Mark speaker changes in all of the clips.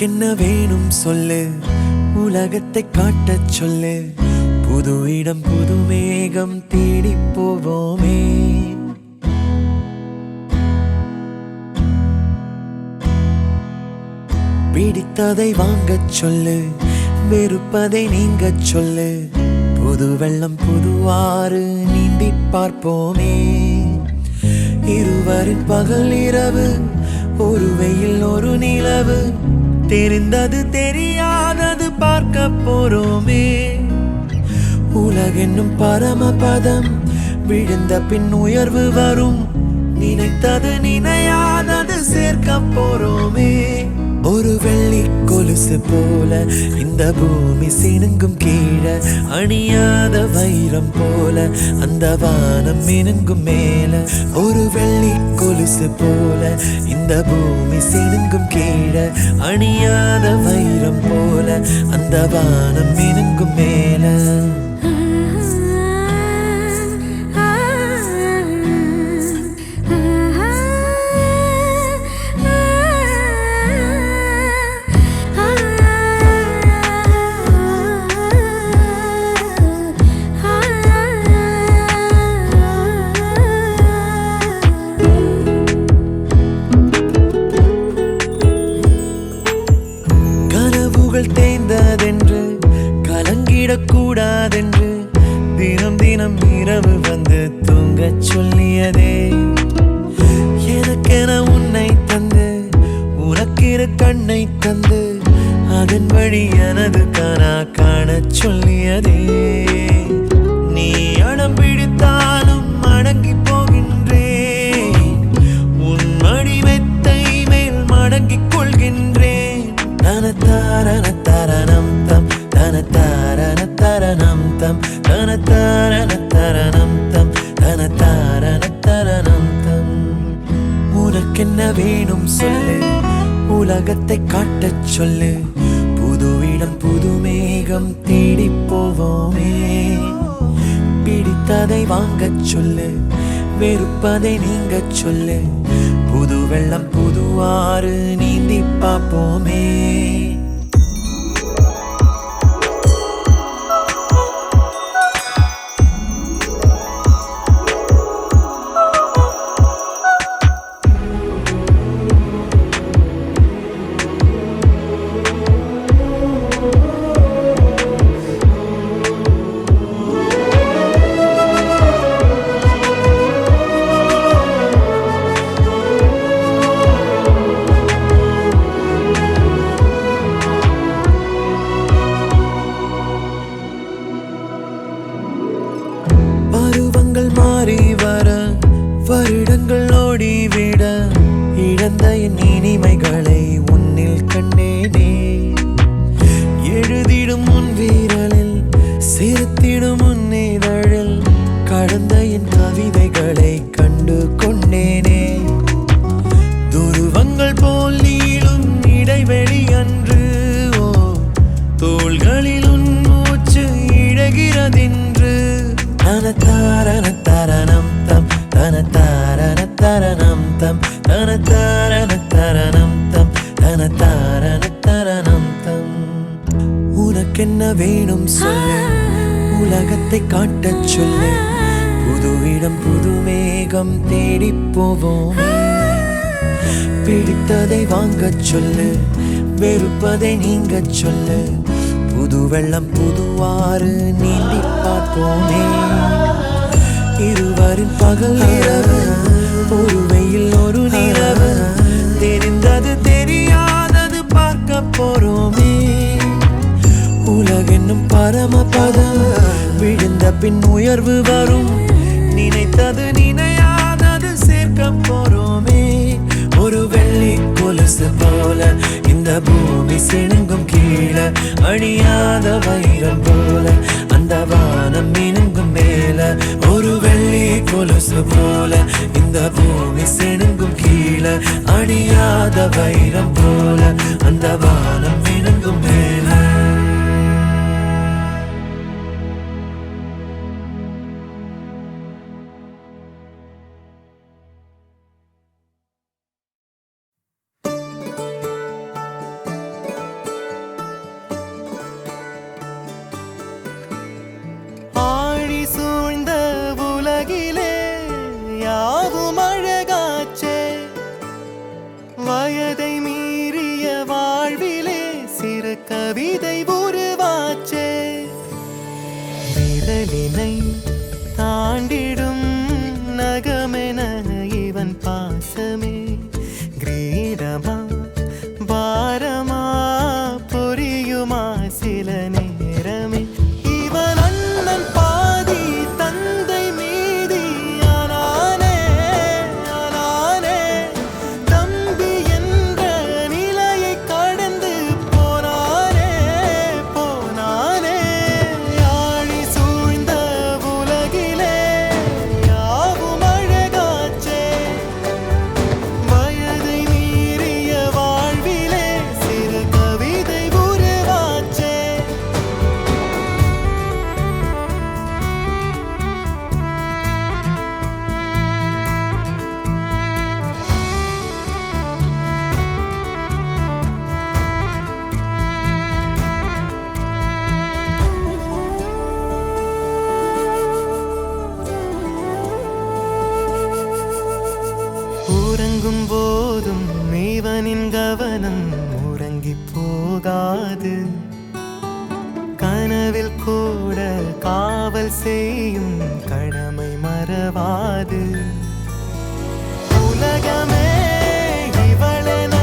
Speaker 1: உனக்கென்ன வேணும் சொல்லு, உலகத்தை காட்டச் சொல்லு. புது இடம் புது மேகம் தேடி போவோமே. பிடித்ததை வாங்கச் சொல்லு, வெறுப்பதை நீங்கச் சொல்லு. புது வெள்ளம் புது ஆறு நீந்தி பார்ப்போமே. இருவரின் பகல் இரவு, ஒரு வெயில் ஒரு நிலவு. தெரிந்தது தெரியாதது பார்க்க போறோமே. உலகென்னும் பரமபதம், விழுந்த பின் உயர்வு வரும். நினைத்தது நினையாதது சேர்க்க போறோமே. ஒரு வெள்ளி கொலுசு போல இந்த பூமி சினுங்கும் கீழே, அணியாத வைரம் போல அந்த வானம் மினுங்கும் மேல. ஒரு வெள்ளி கொலுசு போல இந்த பூமி சினுங்கும் கீழே, அணியாத வைரம் போல அந்த வானம் மினுங்கும் மேல. தேய்ந்ததென்று கலங்கிடக்கூடாதென்று தினம் தினம் இரவு வந்து தூங்கச் சொல்லியதே. எனக்கென உன்னை தந்து உனக்கிரு கண்ணை தந்து அதன் வழி எனது கனா காணச் சொல்லியதே. நீ அடம் பிடித்தாலும் அடங்கி போகின்றேன், உன் மடி மெத்தை மேல் மடங்கிக் கொள்கின்றேன். தனத்தாரண தரணம் தம் தனத்தாரண தரணம் தம் தனத்தாரண தரணம் தம் தனத்தாரண தரணம் தம். உனக்கென்ன வேணும் சொல்லு, உலகத்தை காட்டச் சொல்லு. புது இடம் புது மேகம் தேடி போவோமே. பிடித்ததை வாங்கச் சொல்லு, வெறுப்பதை நீங்கச் சொல்லு. புது வெள்ளம் புது ஆறு நீந்தி பார்ப்போமே. மாறி வர வருடங்கள் ஓடிவிட, இழந்த என் இனிமைகளை உன்னில் கண்டேனே. எழுதிடும் உன் வீரலில் சிரித்திடும் உன் இதழில் கடந்த என் கவிதைகளை கண்டு கொண்டேனே. துருவங்கள் போல் நீளும் இடைவெளி அன்று, ஓ தோள்களில் உன் மூச்சு இழகிறதென்று. தனத்தாரண தரணம் தம் தனத்தாரண தரணம் தம் தனத்தாரண தரணம் தம் தனத்தாரண தரணம் தம். உனக்கென்ன வேணும் சொல்லு, உலகத்தை காட்டச் சொல்லு. புது இடம் புது மேகம் தேடி போவோம். பிடித்ததை வாங்கச் சொல்லு, வெறுப்பதை நீங்கச் சொல்லு. புது வெள்ளம் புது ஆறு நீந்தி பார்ப்போமே. இருவரின் பகல் இரவு, ஒரு வெயில் ஒரு நிலவு. தெரிந்தது தெரியாதது பார்க்க போறோமே. உலகென்னும் பரமபதம், விழுந்த பின் உயர்வு வரும். நினைத்தது நினையாதது சேர்க்க போறோமே. ஒரு வெள்ளி கொலுசு போல இந்த பூமி சினுங்கும் கீழே, அணியாத வைரம் போல அந்த வானம் மினுங்கும் மேல. ஒரு வெள்ளி கொலுசு போல இந்த பூமி சினுங்கும் கீழே, அணியாத வைரம் போல அந்த வானம் மினுங்கும் மேல.
Speaker 2: விரலினை தாண்டிடும் நகமென இவன் பாசமே கிரீடமா பாரமா புரியுமா சில நேரமே இவன் அண்ணன் பாதி தந்தை மீதி ஆனானே தம்பி என்ற நிலையை கடந்து போனானே ஆழி சூழ்ந்த உலகிலே யாவும் அழகாச்சே வயதை மீறிய வாழ்விலே சிறு கவிதை உருவாச்சே உறங்கும் போதும் இவனின் கவனம் உறங்கி போகாது கனவில் கூட காவல் செய்யும் கடமை மறவாது உலகமே இவளென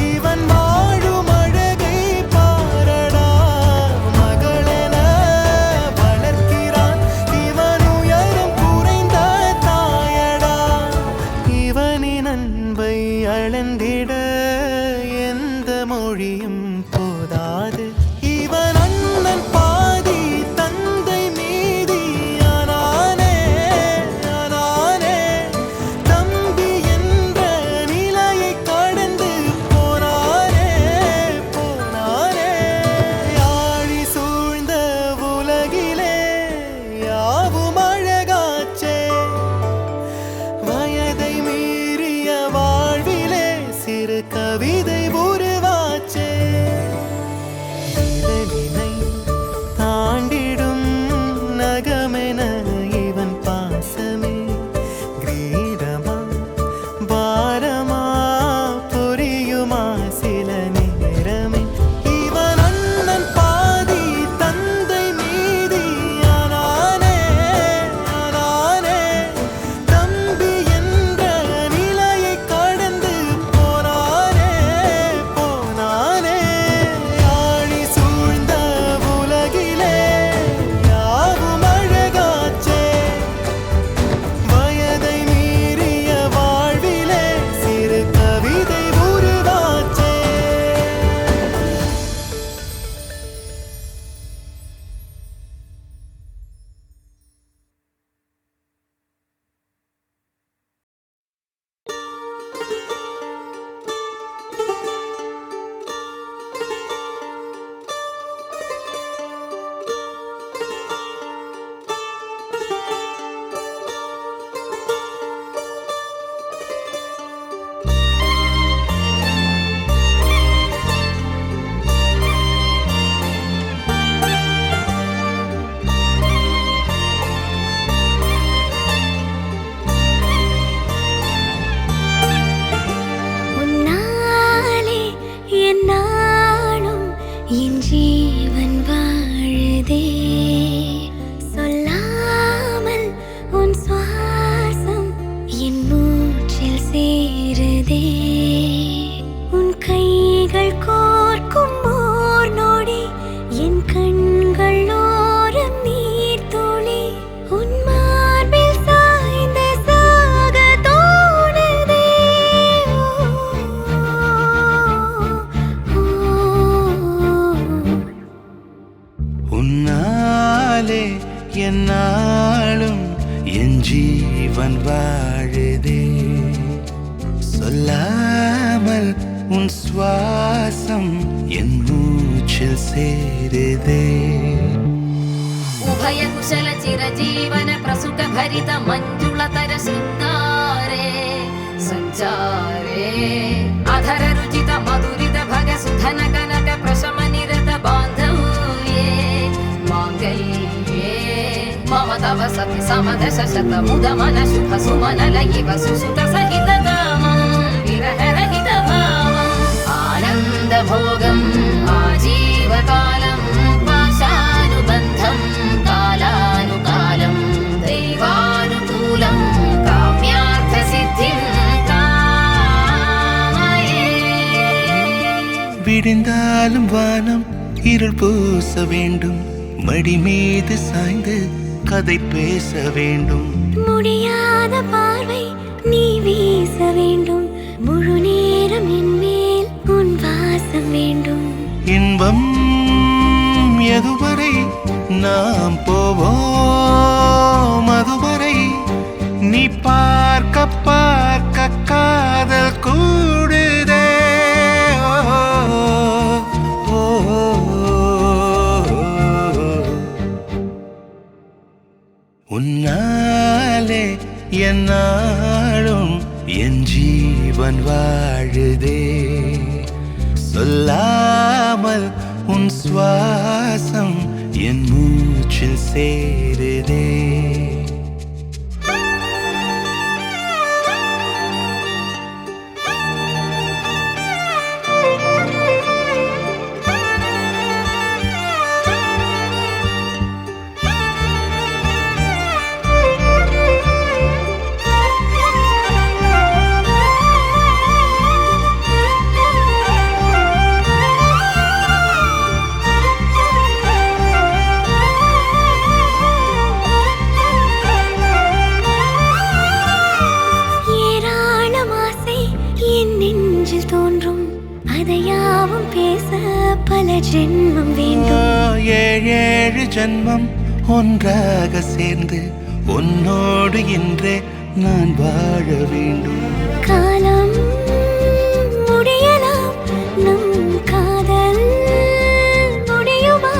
Speaker 2: இவன் வாழும் அழகை பாரடா மகளென வளர்க்கிறான் இவன் உயரம் குறைந்த தாயடா இவனின் அன்பை அளந்திட எந்த மொழியும் போதாது இவன் அண்ணன் பாதி தந்தை மீதி ஆனானே தம்பி என்ற நிலையை கடந்து போனானே ஆழி சூழ்ந்த உலகிலே யாவும் அழகாச்சே வயதை மீறிய வாழ்விலே சிறு கவிதை உருவாச்சே விரலினை தாண்டிடும் நகமென இவன் பாசமே கிரீடமா பாரமா புரியுமா சில நேரமே இவன் அண்ணன் பாதி தந்தை மீதி ஆனானே தம்பி என்ற நிலையை கடந்து போனானே ஆழி சூழ்ந்த உலகிலே யாவும் அழகாச்சே வயதை மீறிய வாழ்விலே சிறு கவிதை உருவாச்சே
Speaker 3: உன்னாலே என்னாலும் என் ஜீவன் வாழுதே சொல்லாமல் உன் சுவாசம் என் மூச்சில் சேருதே உன் கைகள் கோர்க்கும் ஓர் நொடி என் கண்கள் ஓரம் நீர் துளி உன் மார்பில் சாய்ந்த சாக தோணுதே
Speaker 1: உன்னாலே என்னாலும் என் ஜீவன் வாழுதே சொல்லாமல் உன் சுவாசம் என் மூச்சில் சேருதே
Speaker 4: उभय कुशल चिरजीवन प्रसुख भरित मंजुलतर शृंगारे संचारे अधर रुचित मधुरित भग सुधन कनक प्रशम निरत बांधव्ये मांगल्ये मम तव सति समदश शत मुद मन शुभ सुमन लयिव सुसुत सहित कामं विरह रहित भावम् आनंद भोगम् आजीवकालम् पाशानुबन्धं कालानु
Speaker 1: விடிந்தாலும் வானம் இருள் பூச வேண்டும், மடி மீது சாய்ந்து கதை பேச வேண்டும்.
Speaker 3: முடியாத பார்வை நீ வீச வேண்டும், முழு நேரம் என் மேல் உன் வாசம் வேண்டும்.
Speaker 1: இன்பம் எதுவரை நாம் போவோம், அதுவரை நீ பார்க்க பார்க்க காதல் கூடுதே. உன்னாலே என்னாலும் என் ஜீவன் வாழுதே, சொல்லாமல் உன் சுவாசம் என் மூச்சில் சேருதே.
Speaker 3: அதையாவும் பேச பல ஜென்மம் வேண்டும்.
Speaker 1: ஏழு ஜென்மம் ஒன்றாக சேர்ந்து உன்னோடு இன்றே நான் வாழ வேண்டும்.
Speaker 3: காலம் முடியலாம், நம் காதல் முடியுமா?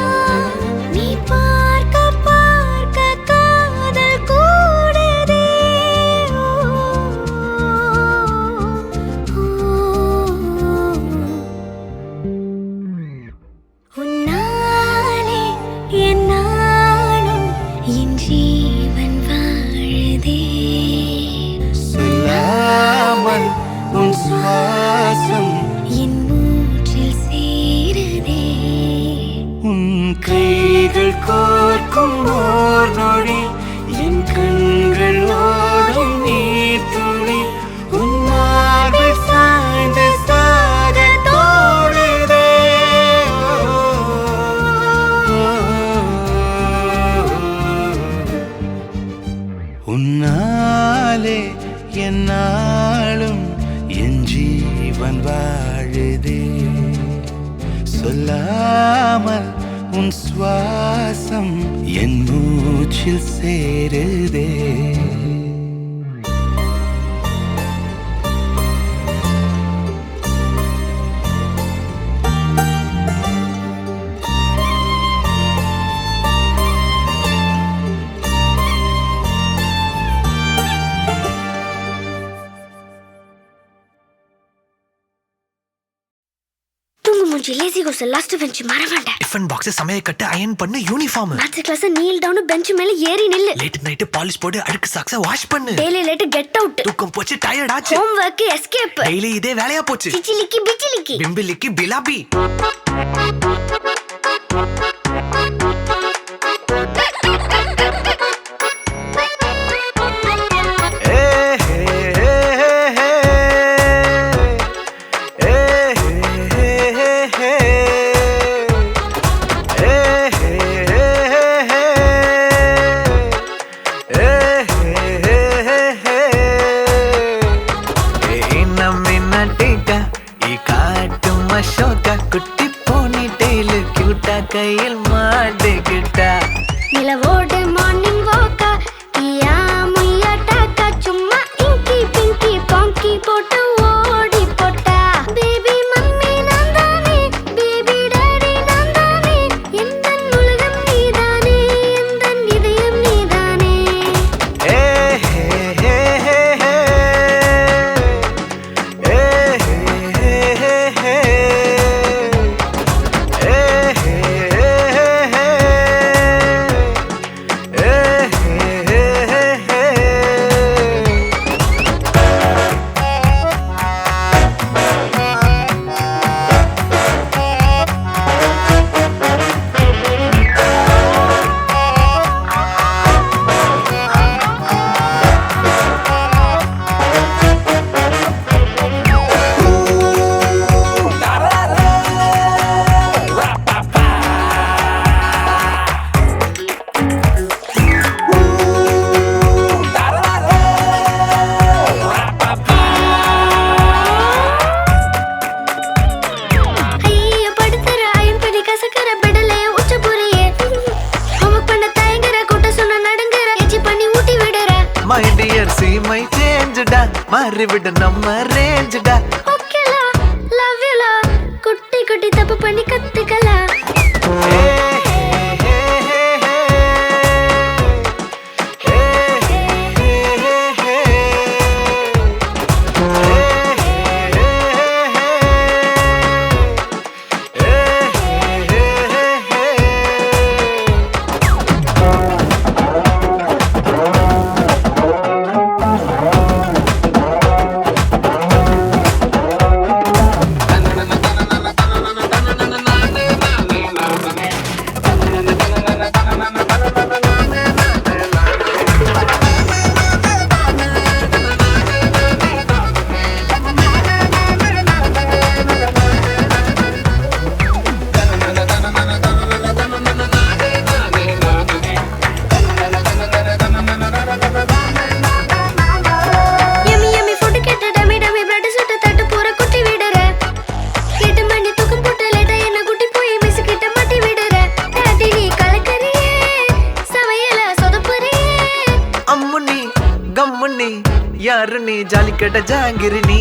Speaker 3: நீ பார்க்க பார்க்க காதல் கூடுதே. உன்னாலே என்னாலும் என் ஜீவன் வாழுதே,
Speaker 1: சொல்லாமல் உன் சுவாசம்
Speaker 3: என் மூச்சில் சேருதே.
Speaker 1: உன் கைகள் கோர்க்கும் ஓர் நொடி என் கண்கள் ஓடும் நீர் துளி, உன் மார்பில் சாய்ந்து சாக தோடுதே. உன்னாலே என்னாலும் என் ஜீவன் வாழுதே, சொல்லாமல் உன் சுவாசம் என் மூச்சில் சேருதே.
Speaker 3: லேசி கோஸ் லாஸ்ட் பெஞ்ச் மறவாண்ட.
Speaker 2: டிஃபன் பாக்ஸ் சமைய கட்டு அயன் பண்ணு, uniform
Speaker 3: maths class kneel down bench மேல ஏறி நில்லு.
Speaker 2: லேட் நைட் பாலிஷ் போடு, அழுக்கு சாக்ஸ வாஷ் பண்ணு.
Speaker 3: Daily late get out.
Speaker 2: தூக்கம் போச்சு, டயர்ட் ஆச்சு.
Speaker 3: Home work escape.
Speaker 2: டெய்லி இதே வேலையா போச்சு.
Speaker 3: சிச்சிலிக்கி பிச்சிலிக்கி
Speaker 2: பிம்பிலிக்கி பிலாபி. குட்டி போனி சீமை சேஞ்சுடா மாறிவிட நம்ம ரேஞ்சுடா
Speaker 3: ஓகேலா லவ் யூலா குட்டி குட்டி தப்பு பண்ணி கத்துக்கலாம்
Speaker 2: யாரு நீ ஜாலிக்கட்ட ஜாங்கிரி நீ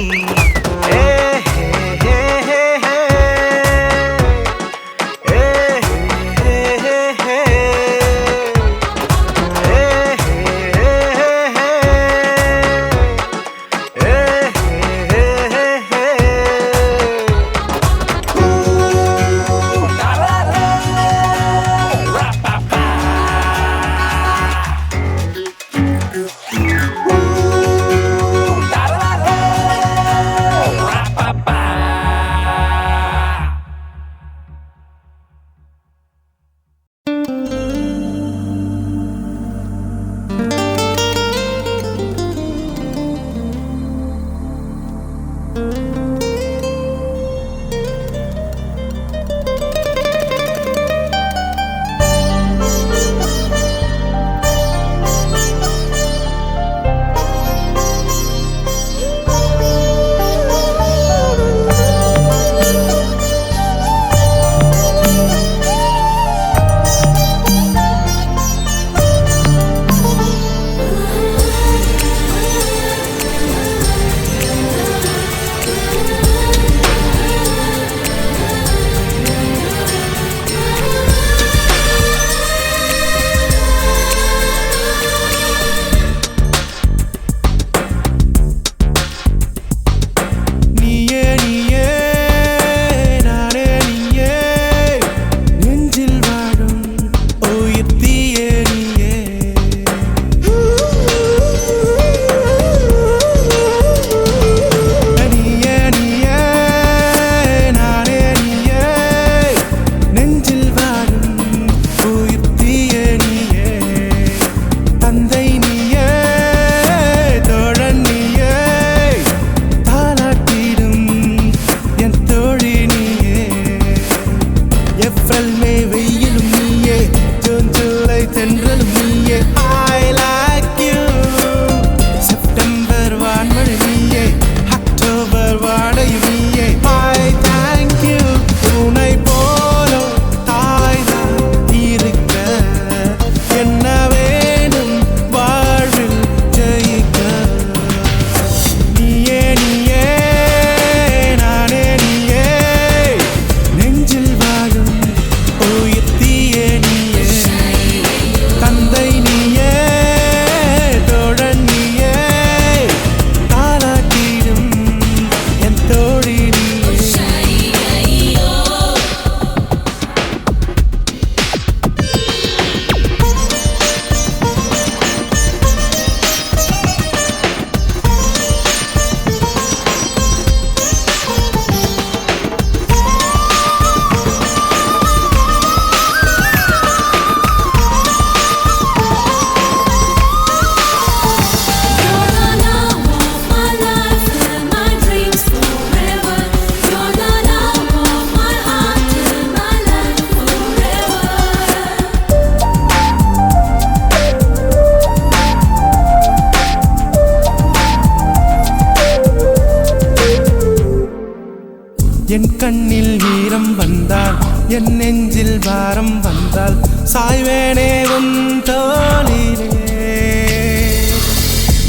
Speaker 1: என் கண்ணில் ஈரம் வந்தால் என் நெஞ்சில் பாரம் வந்தால் சாய்வேனே உன் தோளிலே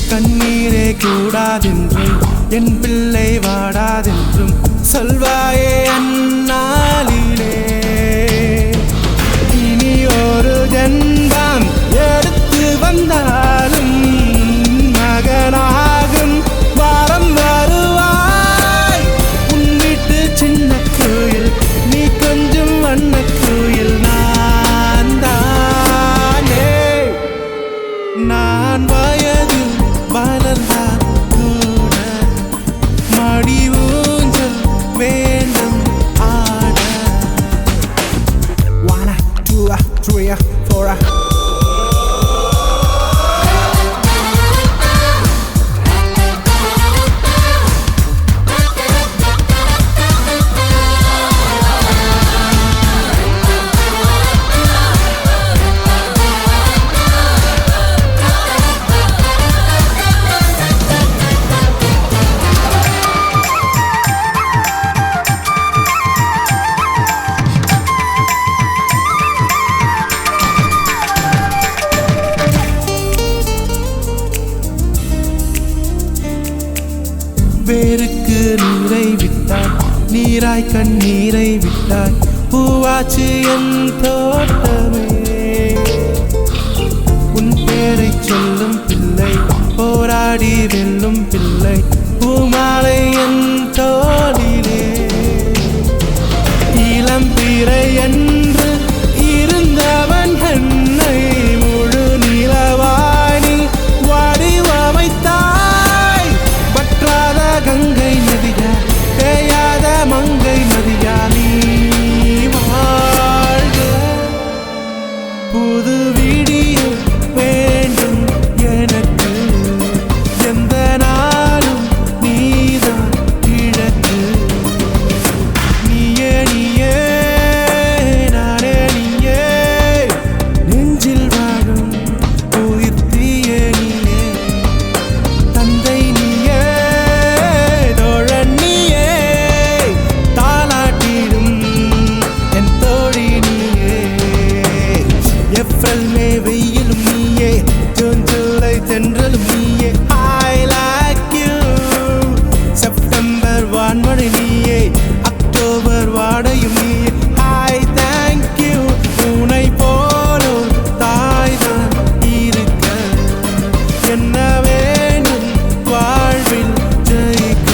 Speaker 1: கண்ணீர் வாடாதென்றும் என் பிள்ளை வாடாதென்றும் சொல்வாயே அந்நாளிலே. இனி ஒரு ஜென்மம் எடுத்து வந்தாலும் மகனாகும் வாரம் வருவாய். உன் வீட்டு சின்ன கோயில் நீ கொஞ்சம் வண்ண கோயில் நான் தானே. நான் வயதில் வளர்ந்தால் கூட மடி ஊஞ்சல் வேண்டும் ஆட. 1 2 3 4 வேருக்கு நீரை விட்டாய், நீராய் கண்ணீரை விட்டாய், பூவாச்சு என் தோட்டமே. உன் பேரை சொல்லும் பிள்ளை போராடி வெல்லும் பிள்ளை பூமாலை என் தோளிலே. இளம் பிறை என்று இருந்தவன் என்னை முழு நிலவாணி வடிவமைத்தாய். வற்றாத கங்கை நதியா தேயாத மங்கை நதியா நீ வாழ்க. புது விடிய வேண்டும் எனக்கு எந்த நாளும் நீதான் கிழக்கு. நீயே நீயே நானே நீயே நெஞ்சில் வாழும் உயிர்த்தியே நீயே. தந்தை நீயே தோழன் நீயே தாலாட்டிடும் என் தோழி நீயே. ஏப்ரல் மே வெயிலும் நீயே ஜூன் ஜூலை தென்றலும் நீயே. I like you. செப்டம்பர் வான்மழை நீயே அக்டோபர் வாடையும் நீயே. I thank you. உன்னை போலும் தாய்தான் இருக்க என்ன வேண்டும் வாழ்வில் ஜெயிக்க.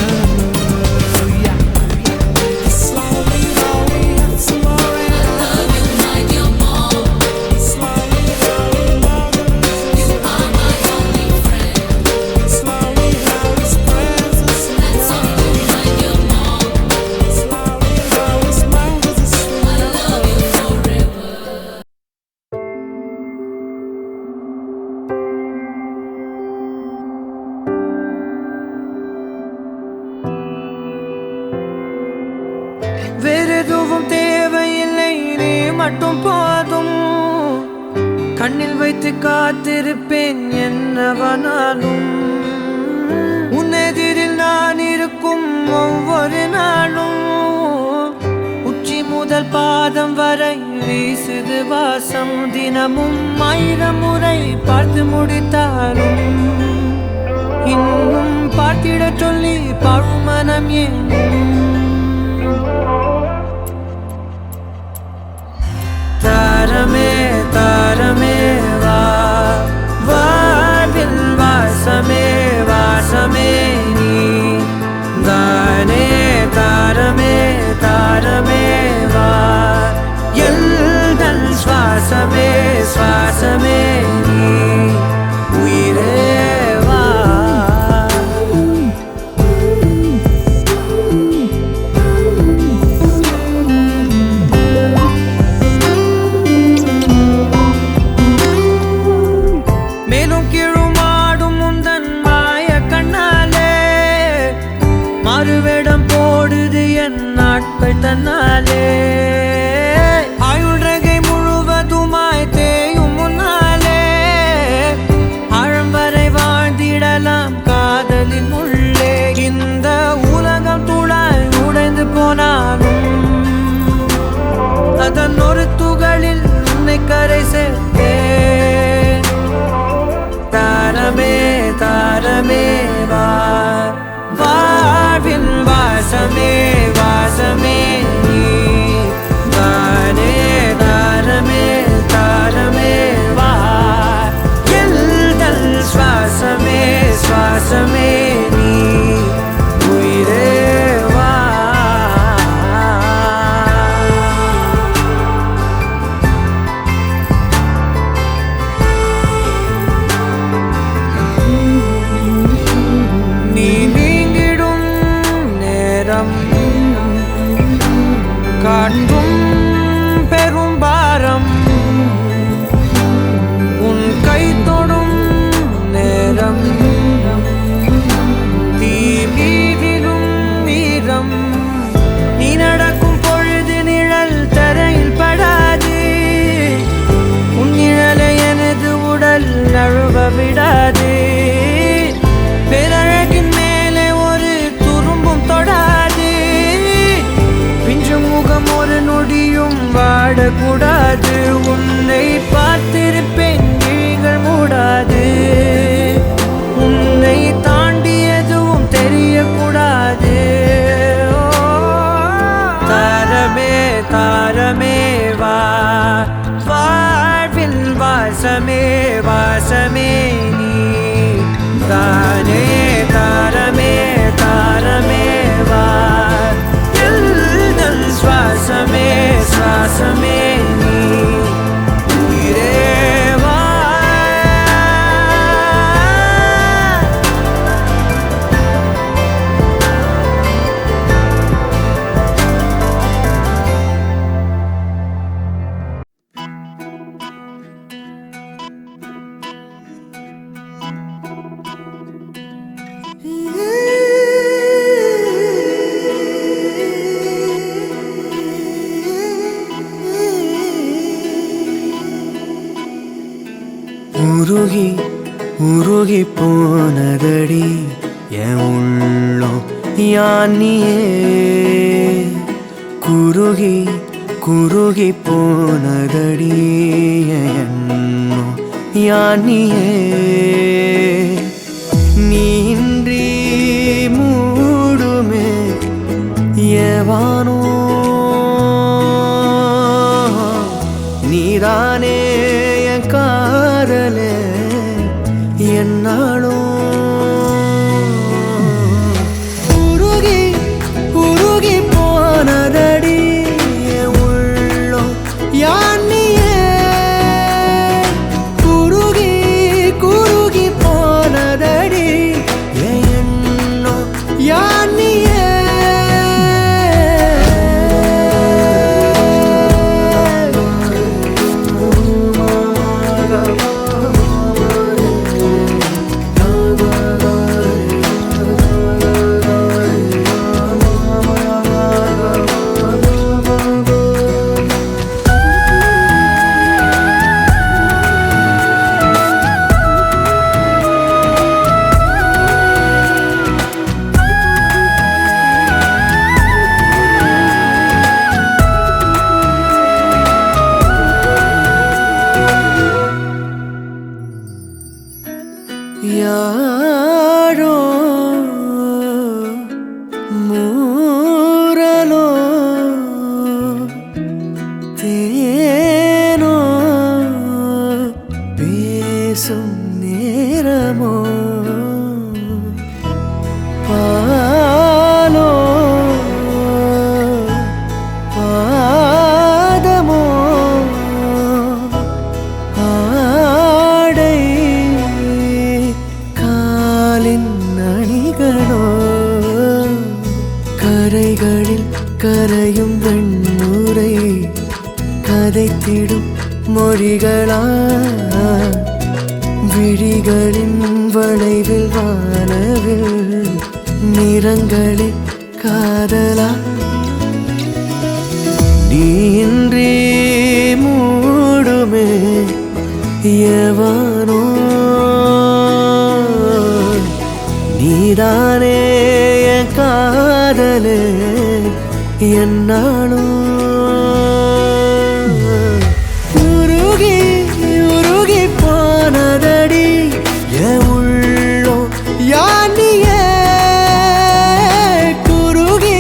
Speaker 1: Slowly, slowly, slowly. Slowly, slowly, slowly, slowly spreads the sweet. Slowly, slowly spreads the sweet.
Speaker 2: வேறெதுவும் தேவையில்லை நீ மட்டும் போதும். கண்ணில் வைத்து காத்திருப்பேன் என்னவனாலும். உன்னெதிரில் நான் இருக்கும் ஒவ்வொரு நாளும். உச்சி முதல் பாதம் வரை வீசுது வாசம். தினமும் 1000 முறை பார்த்து முடித்தாலும் இன்னும் பார்த்திட சொல்லி பழுமனம் ஏன். தாரமே தாரமே வா வாழ்வில் வாசமே வாசமே நீ தானே. தாரமே தாரமே வா எல்தல் சுவாசமே சுவாசமே நீ உயிரே வா. மேலும் கீழுமாடும் முந்தன் மாய கண்ணாலே மாறுவேடம் போடுது என் நாட்கள் தன்னாலே. ஆயுள் ரகை முழுவதுமாய் தேயும் முன்னாலே ஆழம் வரை வாழ்ந்திடலாம் காதலின் உள்ளே. இந்த உலகம் துளாய் உடைந்து போனாலும் அதன் ஒரு துகளில் உன்னை கரை சேர்த்தேன். தாரமே தாரமே வா வாசமே வாசமே நீ தானே தாரமே தாரமே வா எல்தல் சுவாசமே சுவாசமே நீ உயிரே வா நீ நீங்கிடும் நேரம் காட்டும் பெரும் பாரம் உன் கை தொடும் நேரம் தீ மீதிடும் வீரம் நீ நடக்கும் பொழுது நிழல் தரையில் படாது உன் நிழலை எனது உடல் நழுவ விடாது பேரழகின் மேலே ஒரு துரும்பும் தொடாது பிஞ்சு முகம் ஒரு நொடியும் வாடக்கூடாது உன்னை பார்த்திருப்பேன் விழிகள் மூடாது உன்னை தாண்டி எதுவும் தெரியக்கூடாது ஓ, தாரமே தாரமே வா வாழ்வில் வாசமே வாசமே நீ தானே தாரமே தாரமே வா எல்தல் சுவாசமே சுவாசமே நீ உயிரே வா உருகி உருகி போனதடி என் உள்ளம் யானியே குருகி குருகி போனதடி என் எண்ணம் யானியே நீன்றி மூடுமே ஏவானோ நீதானே என் காதலே என்னாலும் உருகி உருகி போனதடி என் உள்ளம் யானியே குருகி குருகி போனதடி என் எண்ணம் யானியே யாரோ மூரலோ தேனோ பேசும் நேரமோ பாலோ பாதமோ ஆடை காலின் அணிகளோ கரைகளில் கரையும் வெண்ணுரை கதைத்திடும் மொழிகளா விழிகளின் வளைவில் வானவில் நிறங்களில் காதலா நீன்றி மூடுமே எவனோ நீதானே என் காதலே என்னாலும் உருகி உருகி போனதடி என் உள்ளம் யானியே குருகி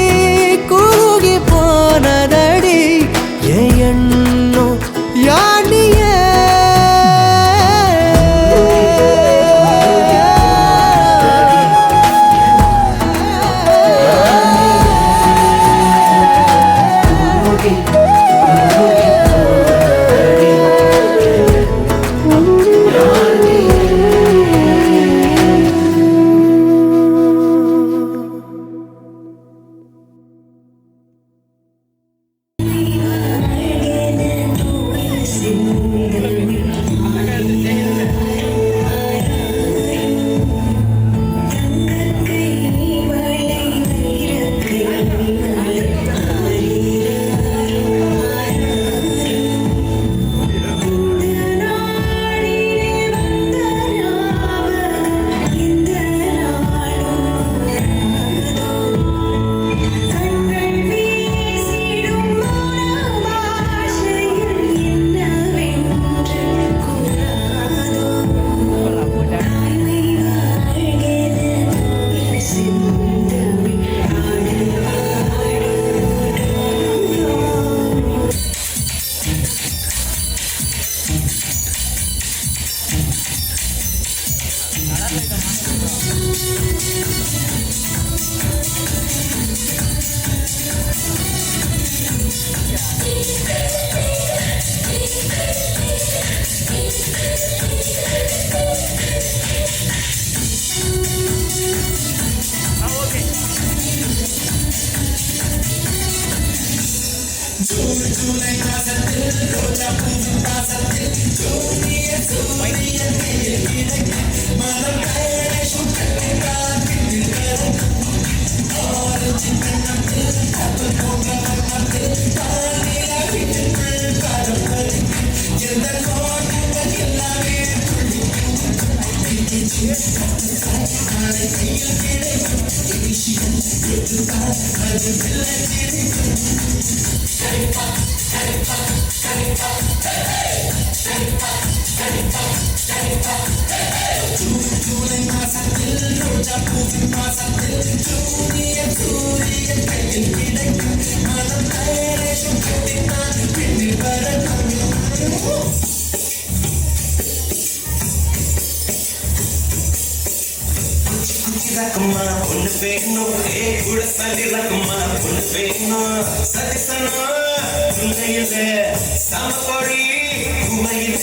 Speaker 5: ரக்கம்மா பொண்ணு வேணும் கூட சரி ரக்கம்மா பொண்ணு வேணும் சதிசனா உண்மையில சமப்பொழி உண்மையில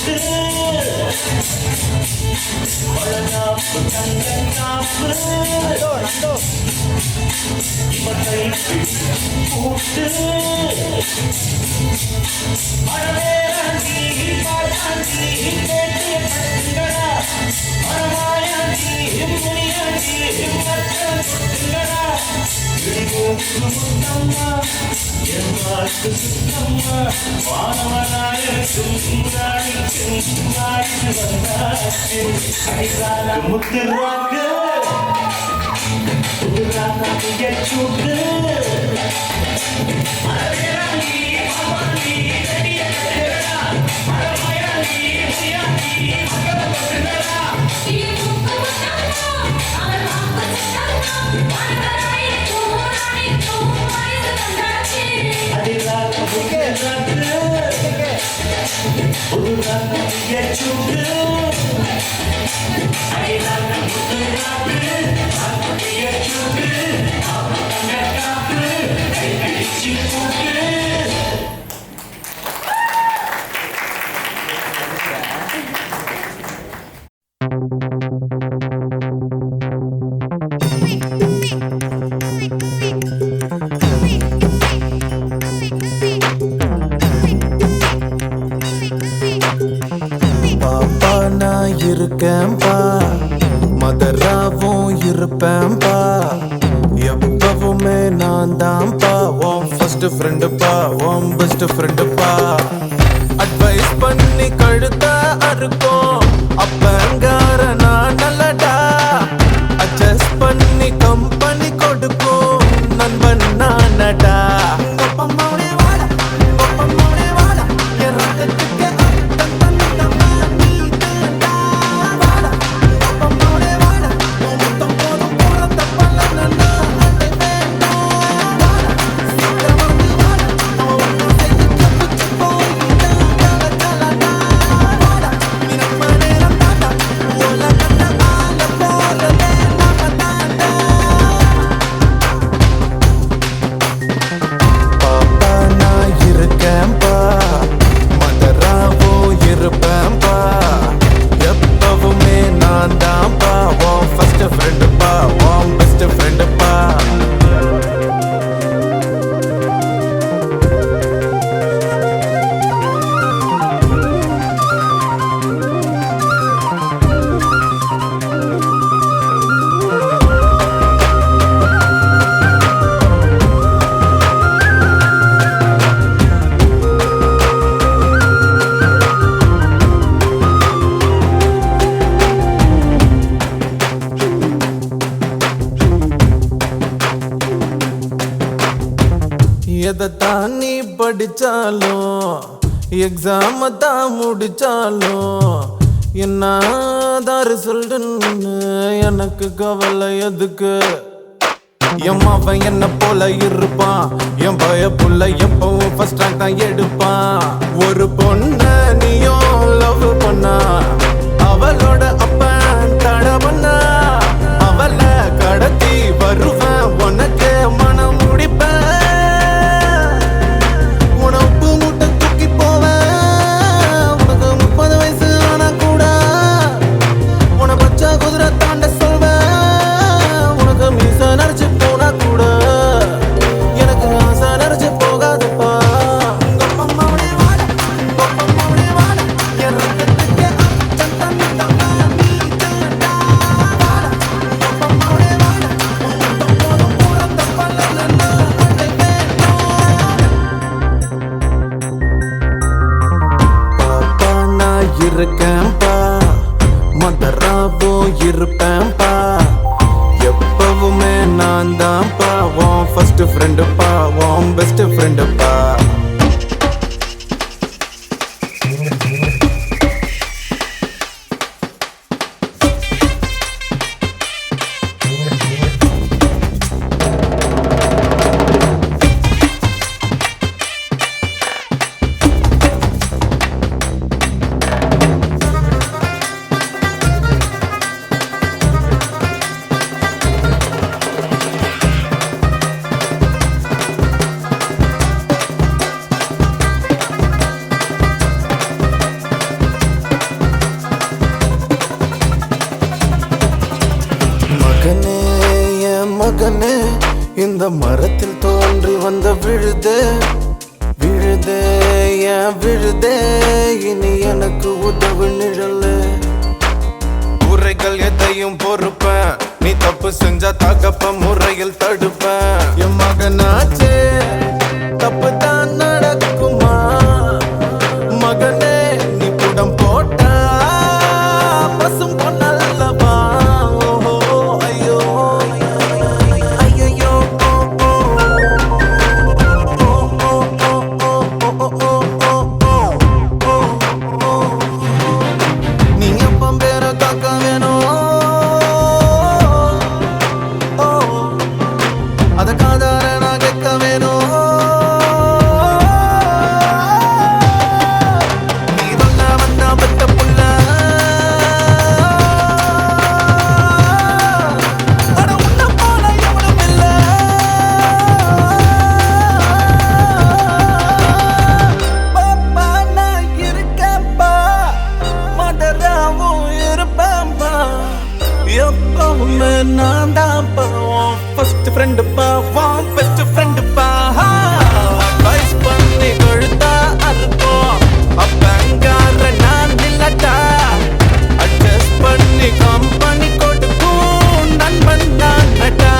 Speaker 5: கூட்டு பழங்காப்பு தங்கங்காப்பு இவத்தை கூட்டு மழவேராண்டி பாடாண்டி கேட்டு பட்டுங்களா மரமாயாண்டி முனியாண்டி மக்கள் கொட்டுங்களா இடிமூக்கு முத்தம்மா எம்மாக்கு சுத்தம்மா வானவனாய சுங்காடி சுங்காடி வந்தாச்சு அடிக்கால முத்துராக்கு புதுராக சூட்டு மரவேராண்டி பாவாண்டி ரெடிய கட்டுங்களா மரமாயாண்டி முனியாண்டி மக்கள் கொட்டுங்களா
Speaker 1: பாப்பா நான் இருக்கேன்பா மதராவும் இருப்பேன்பா எப்பவுமே நான் தான்ப்பா உன் ஃபர்ஸ்ட் ஃப்ரெண்டுப்பா உன் பெஸ்ட் ஃப்ரெண்டுப்பா அட்வைஸ் பண்ணி கழுத்த அறுக்கும் அப்பங்கார நான் நல்லடா அட்ஜஸ்ட் பண்ணி கம்பெனி கொடுக்கும் நண்பன் நானடா எதைத்தான் நீ படிச்சாலும் எக்ஸாம தான் முடிச்சாலும் என்னதான் ரிசல்ட்னு எனக்கு கவலை எதுக்கு என் அவன் என்ன போல இருப்பான் என் பய புள்ள எப்பவும் ஃபர்ஸ்ட் ரேங்க் தான் எடுப்பான் ஒரு பொண்ண நீயும் லவ் பண்ணா அவளோட அப்பன் தட பண்ணா அவளை கடத்தி வருவேன் உனக்கு மனம் முடிப்பேன் இருக்கேன்பா மதராவோ இருப்பேன்பா எப்பவுமே நான் தான்ப்பா உன் ஃபர்ஸ்ட் ஃப்ரெண்டுப்பா உன் பெஸ்ட் ஃப்ரெண்டுப்பா இந்த மரத்தில் தோன்றி வந்த விழுதே விழுதே ஏன் விழுதே இனி எனக்கு உதவு நிழலு உரைகள் எதையும் பொறுப்பேன் நீ தப்பு செஞ்சா தகப்ப முறையில் தடுப்பேன் என் மகனாச்சே தப்பு தான் நடக்குமா மகனே நீ புடம் போட்டா பசும் பொன்னல்லவா ஓஹோ ஐயோ ஐயோ நீ அப்பம் பேர காக்க வேணும் அத காதார நான் கேட்க வேணும் நீ சொன்ன வந்தா பட்ட புள்ள அட உன்ன போல எவனும் இல்ல பாப்பா நான் இருக்கேன்பா மடராவும் இருப்பேன்பா எப்பவுமே நான் தான்ப்பா ஃபர்ஸ்ட் ஃப்ரெண்டுப்பா வான் பெஸ்ட் ஃப்ரெண்டுப்பா அட்வைஸ் பண்ணி கழுத்தா அறுப்போம் அப்பங்கார நான் இல்லட்டா அட்ஜஸ்ட் பண்ணி கம்பெனி கொடுக்கும் நண்பன் நான் நட்டா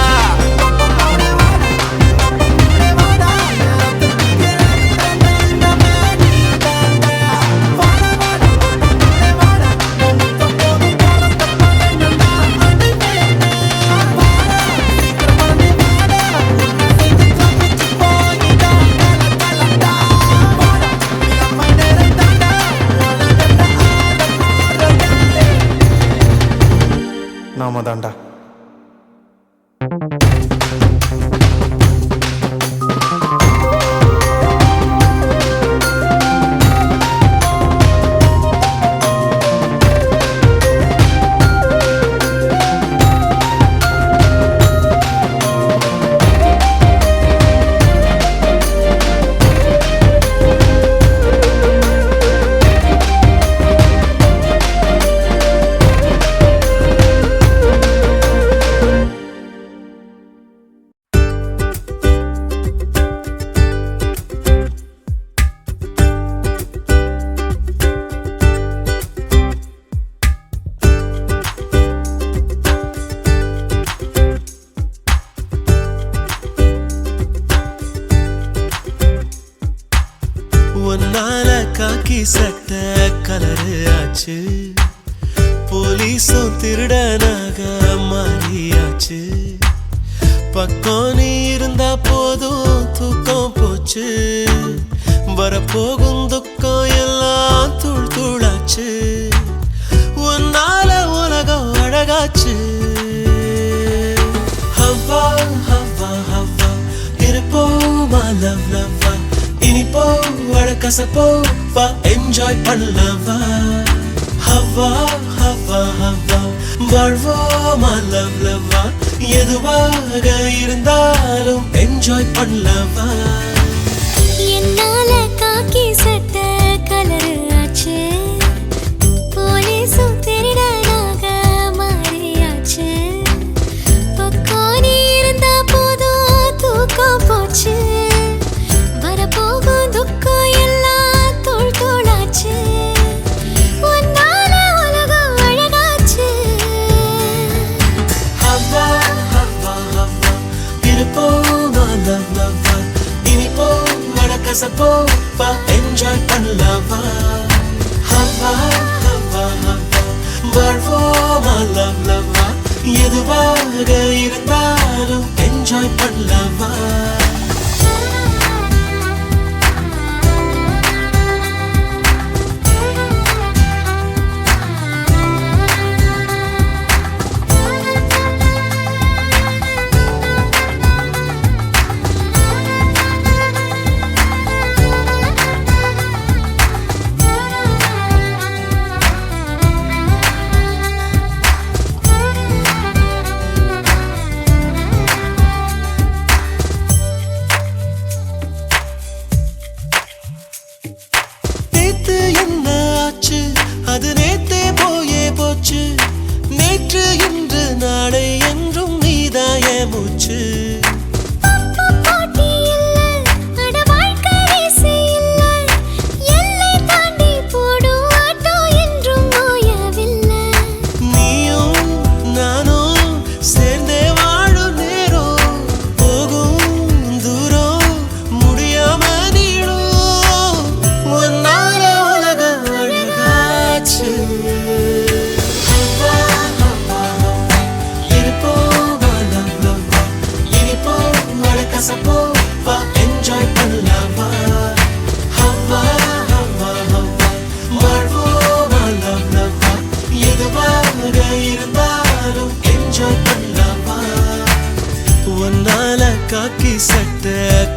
Speaker 1: நாம தாண்டா
Speaker 2: ஒன்னால காக்கி சட்ட கலரு ஆச்சு போலீஸும் திருடனாக மாறியாச்சு பக்கம் நீ இருந்தா போதும் தூக்கம் போச்சு வரப்போகும் துக்கம் எல்லாம் தூள் தூளாச்சு ஒன்னால உலகம் அழகாச்சு ஹவ்வா ஹவ்வா ஹவ்வா இருப்போமா லவ் லவ்வா இனிப்போ வழக்கசப்போ வா என்ஜாய் பண்ணலவா ஹவ்வா ஹவ்வா ஹவ்வா வாழ்வோமா லவ் லவ்வா எதுவாக இருந்தாலும் என்ஜாய் பண்ணலவா
Speaker 3: என்னால காக்கி சட்ட கலரு ஆச்சு போலீஸும் திருடனாக மாறியாச்சு பக்கம் நீ இருந்தா போதும் தூக்கம் போச்சு வரப்போகும் துக்கம் எல்லாம் தோள் தோளாச்சு உன்னால உலகம் அழகாச்சு
Speaker 2: ஹவ்வா ஹவ்வா ஹவ்வா இருப்போமா லவ் லவ்வா இனிப்போ வழக்கசப்போ வா என்ஜாய் பண்ணலவா ஹவ்வா ஹவ்வா ஹவ்வா வாழ்வோமா லவ் லவ்வா எதுவாக இருந்தாலும் என்ஜாய் பண்ணலவா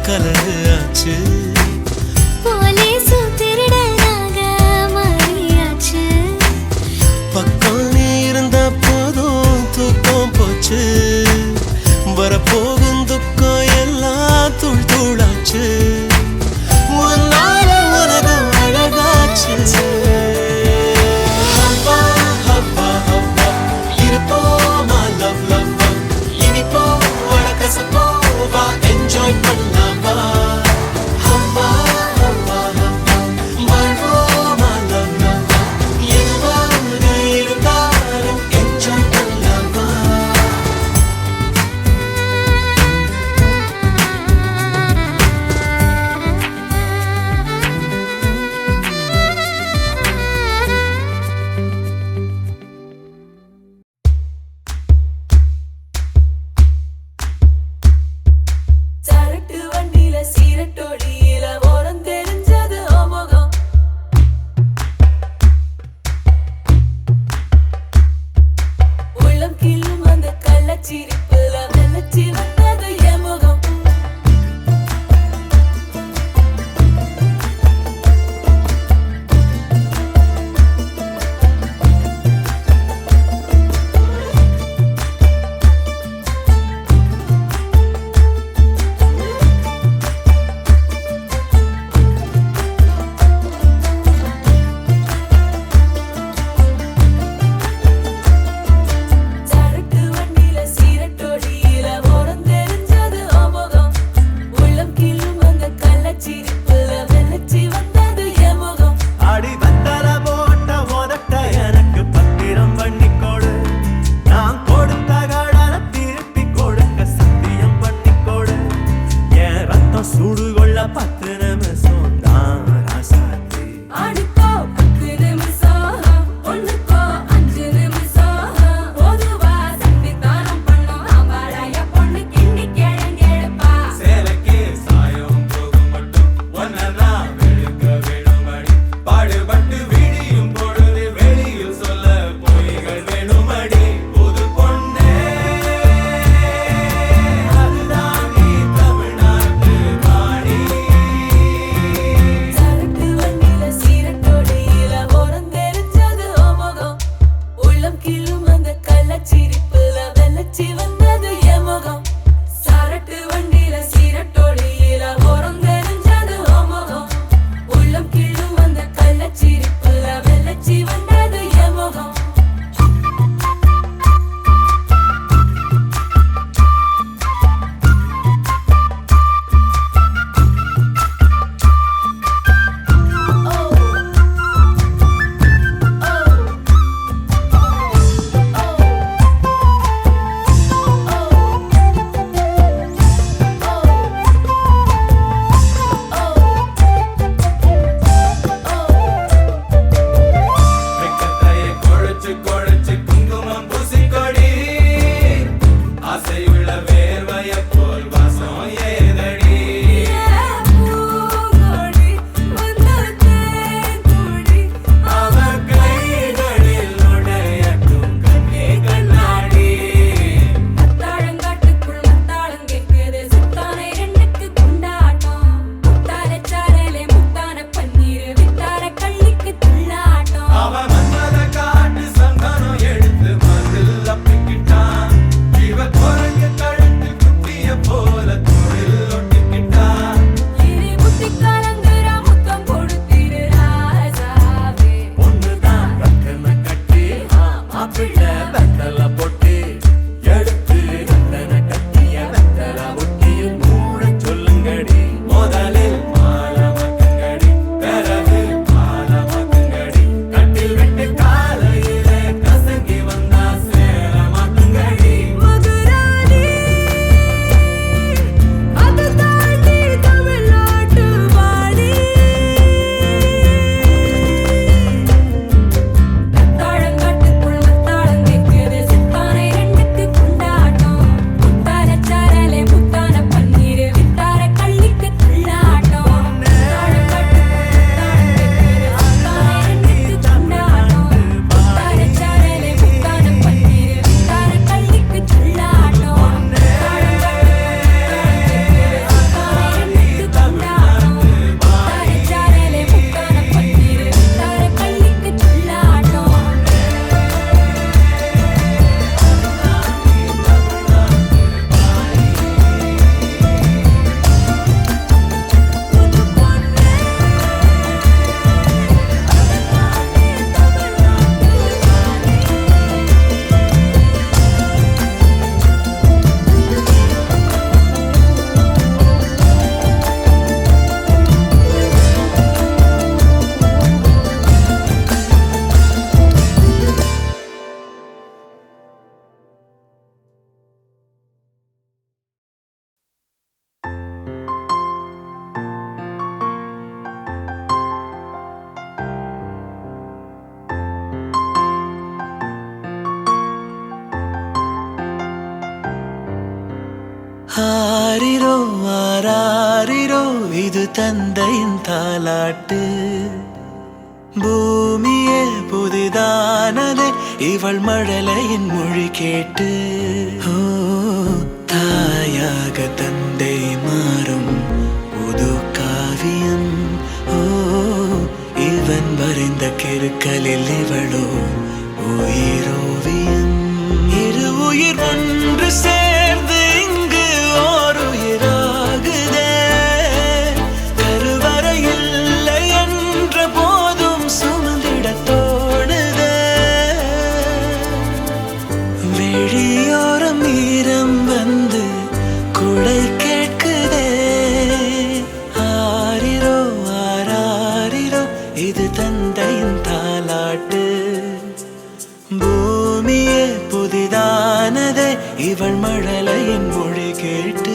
Speaker 2: கலடு ஆச்சு.
Speaker 3: போலீஸும் திருடனாக மாறியாச்சு.
Speaker 2: பக்கம் நீ இருந்த போதும் தூக்கம் போச்சு. வரப்போகும் துக்கம் எல்லாம் தூள் தூளாச்சு. உன்னால உலகம் அழகாச்சு. ஹவ்வா, ஹவ்வா, ஹவ்வா, இருப்போமா love, love, love. இனிப்போம், வட கசப்போம், வா enjoy பண்ணலாம் வா. Hawwa, Hawwa, Hawwa, வாழ்வோமா love, love, love. எதுவாக இருந்தாலும் enjoy பண்ணலாம் வா.
Speaker 1: ஆரிரோ ஆராரிரோ இது தந்தையின் தாலாட்டு பூமியே புதிதானதே இவள் மழலையின் மொழி கேட்டு ஓ தாயாக தந்தை மாறும் புது காவியம் ஓ இவன் வரைந்த கிறுக்கலில் இவளோ உயிரோவியம் இரு உயிர் ஒன்று சேர்ந்து இங்கு ஓர் உயிராகுதே கருவறை இல்லை என்ற போதும் சுமந்திட தோணுதே வெளியோரம் ஈரம் வந்து குடை கேட்குதே ஆரிரோ ஆராரிரோ இது தந்தையின் தாலாட்டு பூமியே புதிதானதே இவள் மழலையின் மொழி கேட்டு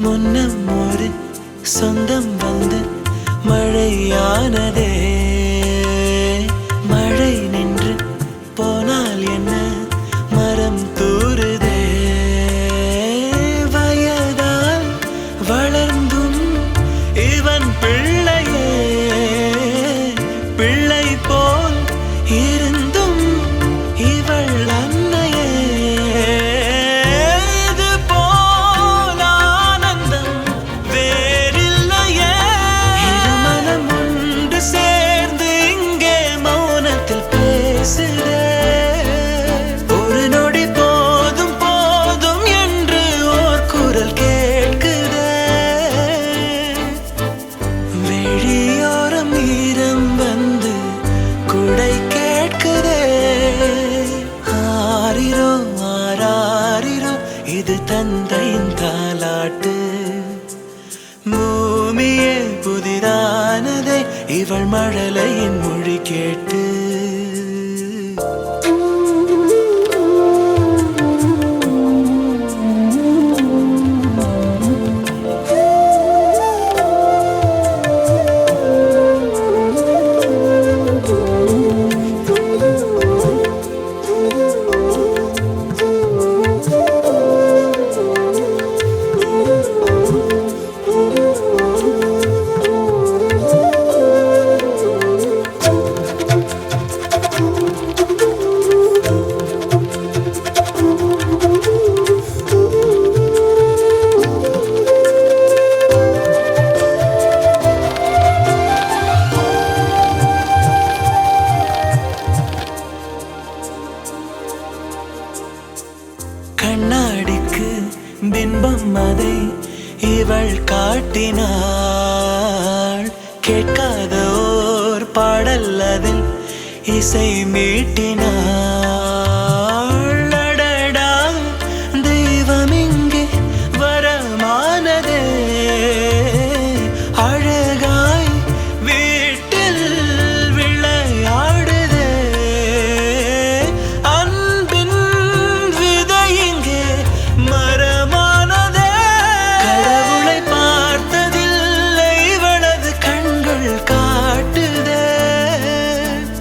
Speaker 1: முன்னம் ஒரு சொந்தம் வந்து மழையானதே மழை நின்று போனால் என்ன மரம் தூறுதே வயதால் வளர்ந்தும் இவன் பிள்ளையே பிள்ளை போல் இருந்தும் இவள் அன்னையே இது போல் ஆனந்தம் வேறில்லையே இருமனம் ஒன்று சேர்ந்து இங்கே மௌனத்தில் பேசுதே ஒரு நொடி போதும் போதும் என்று ஓர் குரல் கேட்குதே வெளியோரம் ஈரம் வந்து குடை கேட்குதே ஆரிரோ ஆராரிரோ இது தந்தையின் தாலாட்டு பூமியே புதிதானதே இவள் மழலையின் மொழி கேட்டு கண்ணாடிக்கு பிம்பம் அதை இவள் காட்டினாள் கேட்காத ஓர் பாடல் அதில் இசை மீட்டினாள் அடடா தெய்வம் இங்கே வரமானதே அழகாய் வீட்டில் விளையாடுதே அன்பின் விதை இங்கே மரமானதே கடவுளை பார்த்ததில்லை இவளது கண்கள் காட்டுதே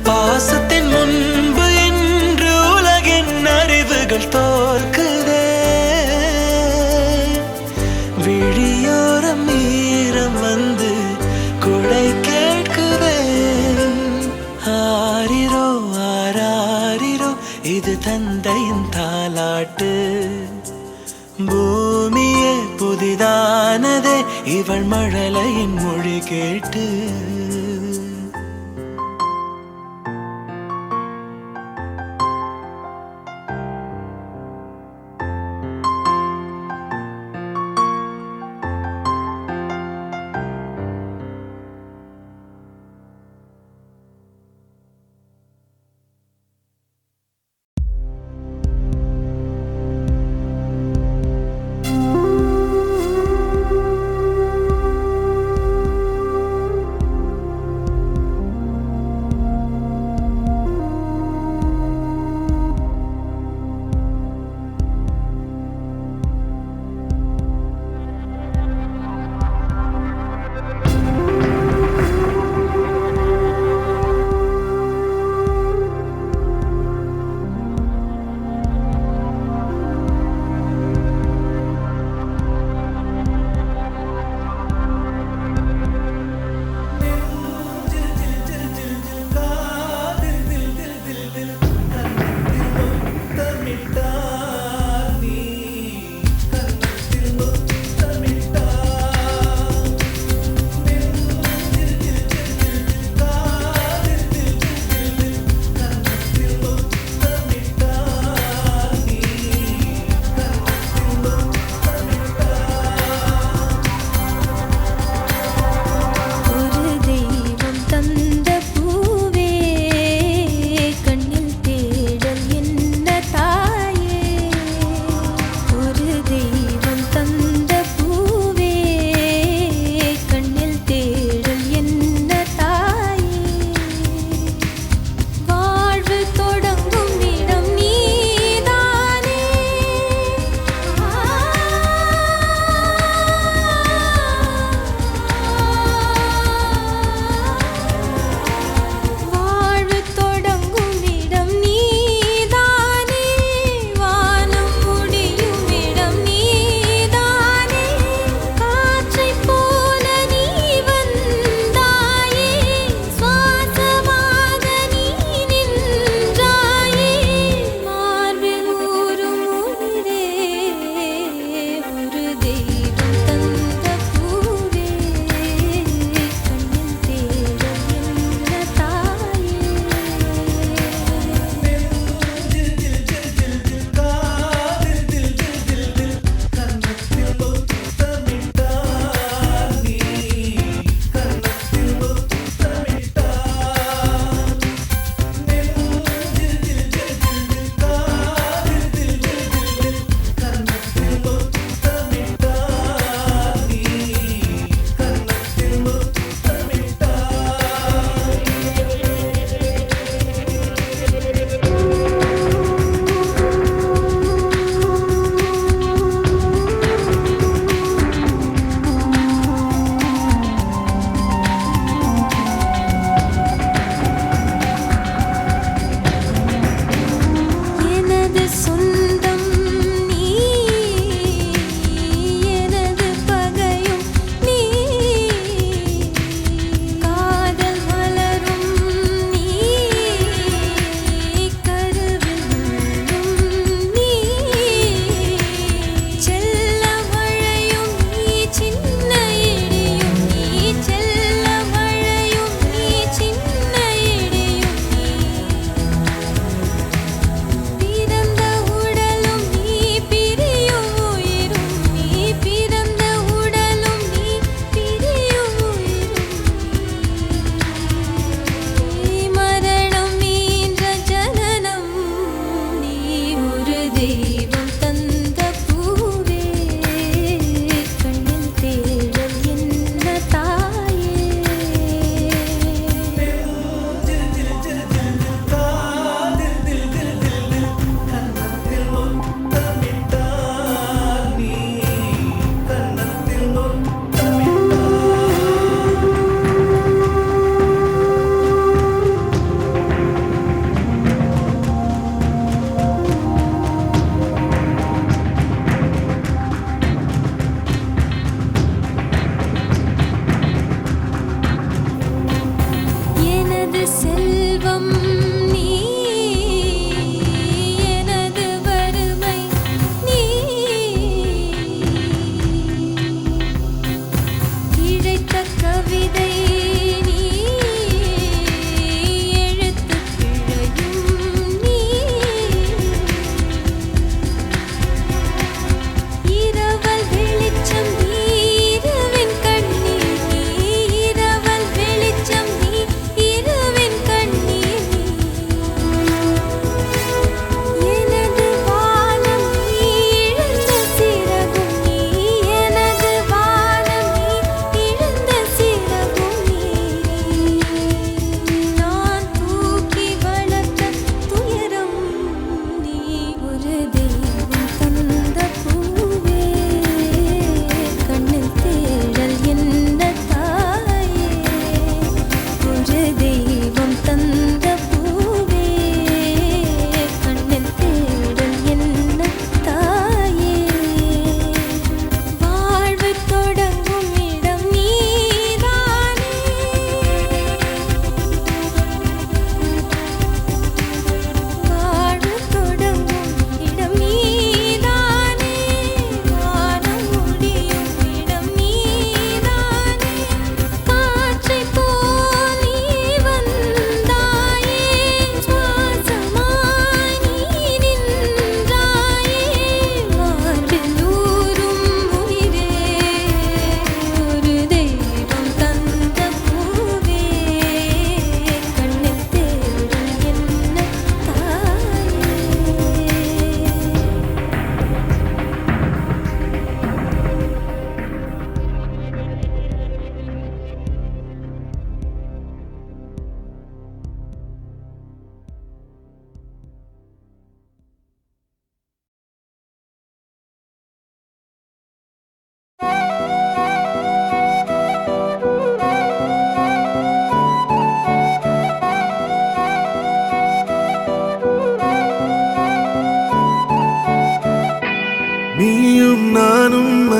Speaker 1: பாசத்தின் முன்பு இன்று உலகின் அறிவுகள் தோற்குதே விழியோரம் ஈரம் வந்து குடை கேட்குதே ஆரிரோ ஆராரிரோ இது தந்தையின் தாலாட்டு பூமியே புதிதானதே இவள் மழலையின் மொழி கேட்டு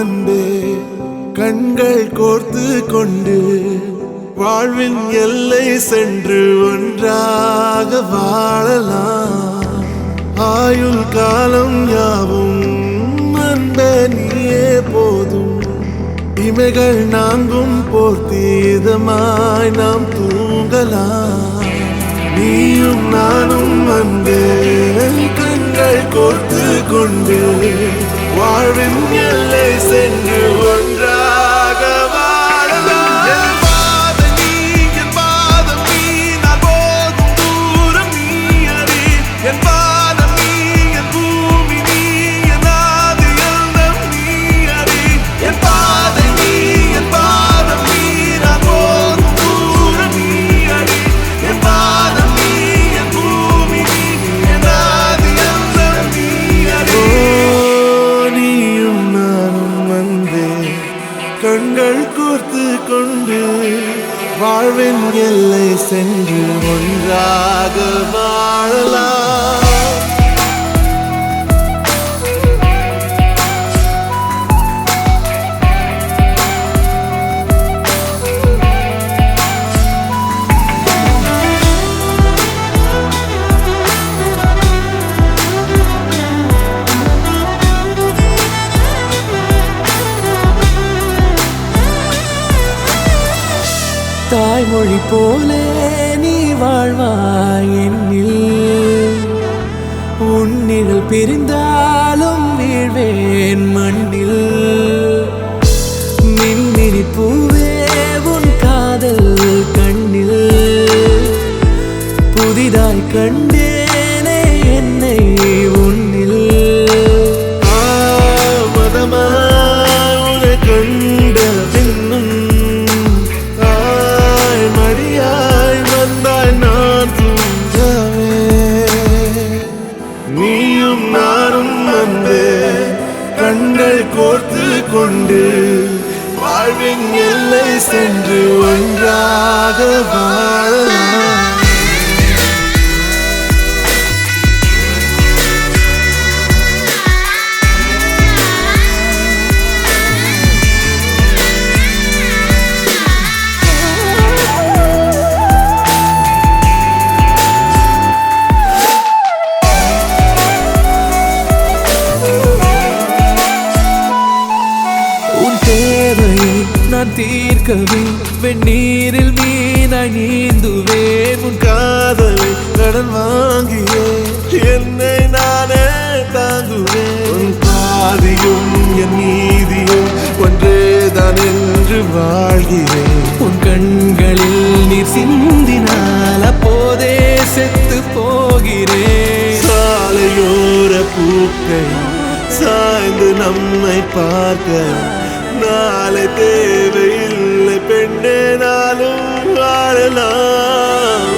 Speaker 1: அன்பே கண்கள் கோர்த்து கொண்டு வாழ்வின் எல்லை சென்று ஒன்றாக வாழலாம் ஆயுள் காலம் யாவும் அன்பே நீயே போதும் இமைகள் நான்கும் போர்த்தீதமாய் நாம் தூங்கலாம் நீயும் நானும் அன்பே கண்கள் கோர்த்து கொண்டு வாழ்வின் எல்லை சென்று ஒன்றாக வாழலாம் என் பாதம் நீ நான் போகும் தூரம் நீ அறி என் பாதம் நீ என் பூமி நீ என் ஆதி எல்லாம் நீ அறி என் பாதம் நீ நான் போகும் தூரம் நீ அறி என் பாதம் நீ என் பூமி நீ என் ஆதி எல்லாம் நீ அறி நீயும் நானும் வந்தே கண்கள் கோர்த்து கொண்டு வாழ்வின் எல்லை சென்று ஒன்றாக வாழலாம் தாய்மொழி போலே நீ வாழ்வாய் என்னில் உன்னில் பிரிந்தாலும் வீழ்வேன் மண்ணில் மின்மினி பூவே உன் காதல் கண்ணில் புதிதாய் கண்டேனே என்னை உன்னில் மதமாய் உன்னை கண்ட பின்னும் நீயும் நானும் வந்தே கண்கள் கோர்த்து கொண்டு வாழ்வின் எல்லை சென்று ஒன்றாக வாழலாம் நான் தீர்க்கவே வெந்நீரில் மீனாய் நீந்துவேன் உன் காதலை கடன் வாங்கியே என்னை நானே தாங்குவேன் உன் பாதியும் என் நீதியும் ஒன்றேதான் என்று வாழ்கிறேன் உன் கண்களில் நீர் சிந்தினால் அப்போதே செத்து போகிறேன் சாலையோர பூக்கள் சாய்ந்து நம்மை பார்க்க நாளை தேவையில்லை பெண்ணே நாளும் வாழலாம்